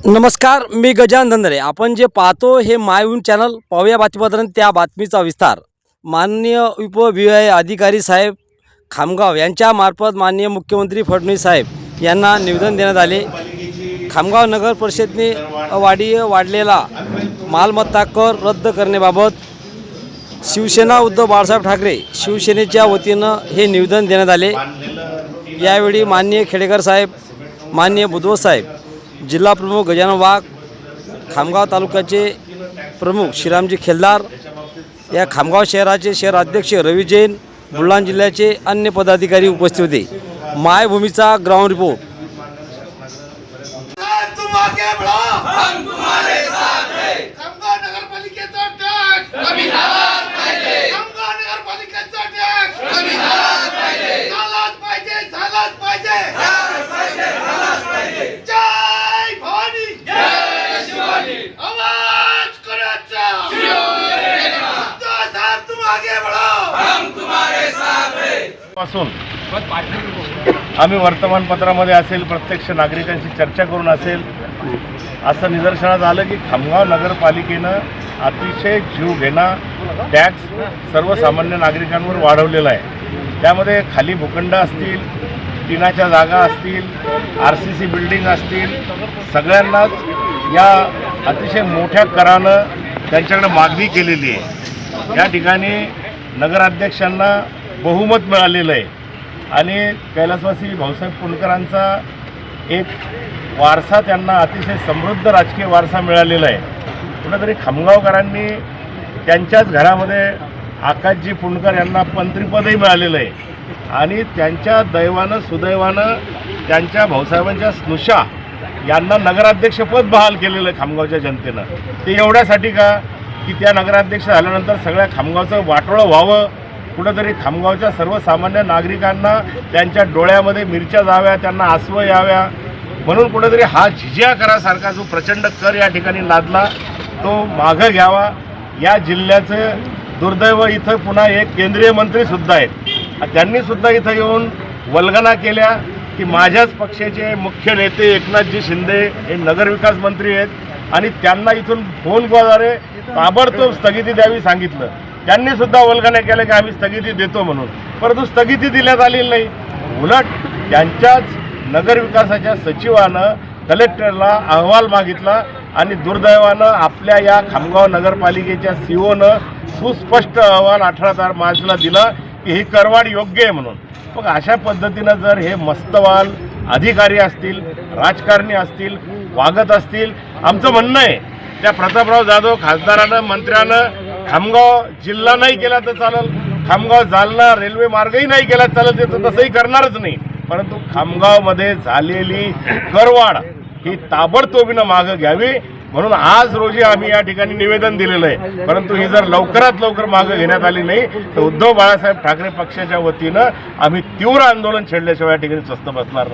नमस्कार, मी गजानन धंदरे. आपण जे पाहतो हे मायऊन चॅनल. पाहूया बातमीपत्रांत त्या बातमीचा विस्तार. माननीय उपविभागीय अधिकारी साहेब खामगाव यांच्यामार्फत माननीय मुख्यमंत्री फडणवीस साहेब यांना निवेदन देण्यात आले. खामगाव नगर परिषदेने वाढलेला मालमत्ता कर रद्द करण्याबाबत शिवसेना उद्धव बाळासाहेब ठाकरे शिवसेनेच्या वतीनं हे निवेदन देण्यात आले. यावेळी माननीय खेडेकर साहेब, माननीय बुधवत साहेब, जिल्हा प्रमुख गजानन वाघ, खामगाव तालुक्याचे प्रमुख श्रीरामजी खेलदार, या खामगाव शहराचे शहर अध्यक्ष रवी जैन, बुलढाणा जिल्ह्याचे अन्य पदाधिकारी उपस्थित होते. मायभूमीचा ग्राउंड रिपोर्ट. तुम आगे बढ़ो, हम तुम्हारे साथ हैं. खामगाव नगरपालिकेचा टॅक्स कमी झालाच पाहिजे. खामगाव नगरपालिकेचा टॅक्स कमी झालाच पाहिजे. झालाच पाहिजे, झालाच पाहिजे, झालाच पाहिजे, झालाच पाहिजे. जय भवानी, जय शिवाजी. आवाज कराचा शिवसेना. तो साहब तुम आगे बढ़ो, हम तुम्हारे साथ हैं. पासून आम्ही वर्तमानपत्रामध्ये असेल, प्रत्यक्ष नागरिकांशी चर्चा करून असेल, असं निदर्शनास आलं की खामगाव नगरपालिकेनं अतिशय जीवघेणा टॅक्स सर्वसामान्य नागरिकांवर वाढवलेला आहे. त्यामध्ये खाली भूखंड असतील, टिनाच्या जागा असतील, RCC बिल्डिंग असतील, सगळ्यांनाच या अतिशय मोठ्या करानं त्यांच्याकडे मागणी केलेली आहे. या ठिकाणी नगराध्यक्षांना बहुमत मिळालेलं आहे आणि कैलासवासी भाऊसाहेब पुणकरांचा एक वारसा, त्यांना अतिशय समृद्ध राजकीय वारसा मिळालेला आहे. कुठंतरी खामगावकरांनी त्यांच्याच घरामध्ये आकाशजी पुणकर यांना मंत्रिपदही मिळालेलं आहे आणि त्यांच्या दैवानं सुदैवानं त्यांच्या भाऊसाहेबांच्या स्नुषा यांना नगराध्यक्षपद बहाल केलेलं आहे खामगावच्या जनतेनं. ते एवढ्यासाठी का की त्या नगराध्यक्ष झाल्यानंतर सगळ्या खामगावचं वाटोळं व्हावं, कुठंतरी खामगावच्या सर्वसामान्य नागरिकांना त्यांच्या डोळ्यामध्ये मिरच्या जाव्या, त्यांना आसवं याव्या, म्हणून कुठंतरी हा झिझिया करासारखा जो प्रचंड कर या ठिकाणी लादला तो मागं घ्यावा. या जिल्ह्याचं दुर्दैव, इथं पुन्हा एक केंद्रीय मंत्रीसुद्धा आहेत. त्यांनीसुद्धा इथं येऊन वल्गना केल्या की माझ्याच पक्षाचे मुख्य नेते एकनाथजी शिंदे हे नगरविकास मंत्री आहेत आणि त्यांना इथून फोनद्वारे ताबडतोब स्थगिती द्यावी सांगितलं. त्यांनीसुद्धा वल्गना केल्या की आम्ही स्थगिती देतो म्हणून, परंतु स्थगिती दिल्यात आलेली नाही. उलट त्यांच्याच नगरविकासाच्या सचिवानं कलेक्टरला अहवाल मागितला आणि दुर्दैवानं आपल्या या खामगाव नगरपालिकेच्या COनं सुस्पष्ट अहवाल 18 मार्चला दिला की ही करवाढ योग्य आहे म्हणून. मग अशा पद्धतीनं जर हे मस्तवाल अधिकारी असतील, राजकारणी असतील, वागत असतील, आमचं म्हणणं आहे त्या प्रतापराव जाधव खासदारानं, मंत्र्यानं खामगाव जिल्हा नाही केला तर चालेल, खामगाव जालना रेल्वे मार्गही नाही केला चालेल, ते तर तसंही करणारच नाही, परंतु खामगावमध्ये झालेली करवाढ ही ताबडतोबीनं मागं घ्यावी म्हणून आज रोजी आम्ही या ठिकाणी निवेदन दिलेलं आहे. परंतु ही जर लवकरात लवकर मागं घेण्यात आली नाही तर उद्धव बाळासाहेब ठाकरे पक्षाच्या वतीनं आम्ही तीव्र आंदोलन छेडल्याशिवाय या ठिकाणी स्वस्थ बसणार नाही.